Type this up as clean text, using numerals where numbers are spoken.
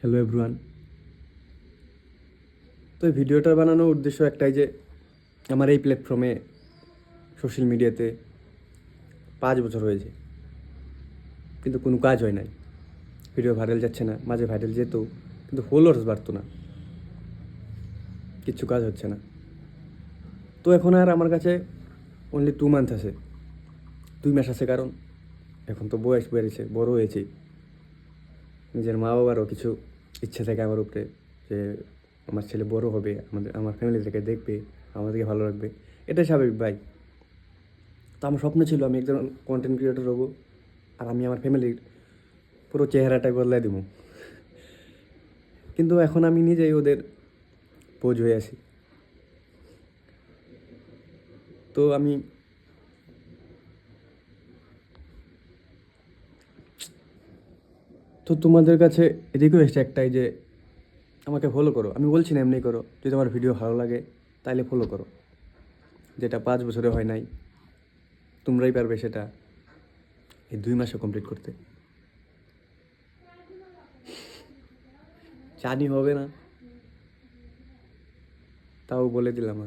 Hello everyone. তো এই ভিডিওটা বানানোর উদ্দেশ্য একটাই যে আমার এই প্ল্যাটফর্মে সোশ্যাল মিডিয়াতে 5 বছর হয়েছে, কিন্তু কোনো কাজ হয় নাই। ভিডিও ভাইরাল যাচ্ছে না, মাঝে ভাইরাল যেত কিন্তু ফলোয়ার্স বাড়তো না, কিচ্ছু কাজ হচ্ছে না। তো এখন আর আমার কাছে অনলি 2 মান্থ আছে, 2 মাস আছে, কারণ এখন তো বয়স বেড়েছে, বড় হয়েছি। নিজের মা বাবারও কিছু ইচ্ছে থাকে আমার উপরে, যে আমার ছেলে বড় হবে, আমার ফ্যামিলি থেকে দেখবে, আমাদেরকে ভালো রাখবে। এটাই স্বাভাবিক ভাই। তো আমার স্বপ্ন ছিল আমি একজন কন্টেন্ট ক্রিয়েটর হব, আর আমি আমার ফ্যামিলির পুরো চেহারাটা বদলাই দেবো। কিন্তু এখন আমি নিজেই ওদের বোঝ হয়ে আছি। তো আমি তোমাদের কাছে রিকোয়েস্ট একটাই যে আমাকে ফলো করো। আমি বলছি না এমনি করো, যদি আমার ভিডিও ভালো লাগে তাইলে ফলো করো। যেটা 5 বছরে হয় নাই, তোমরাই পারবে সেটা এই 2 মাসে কমপ্লিট করতে। জানি হবে না, তাও বলে দিলাম।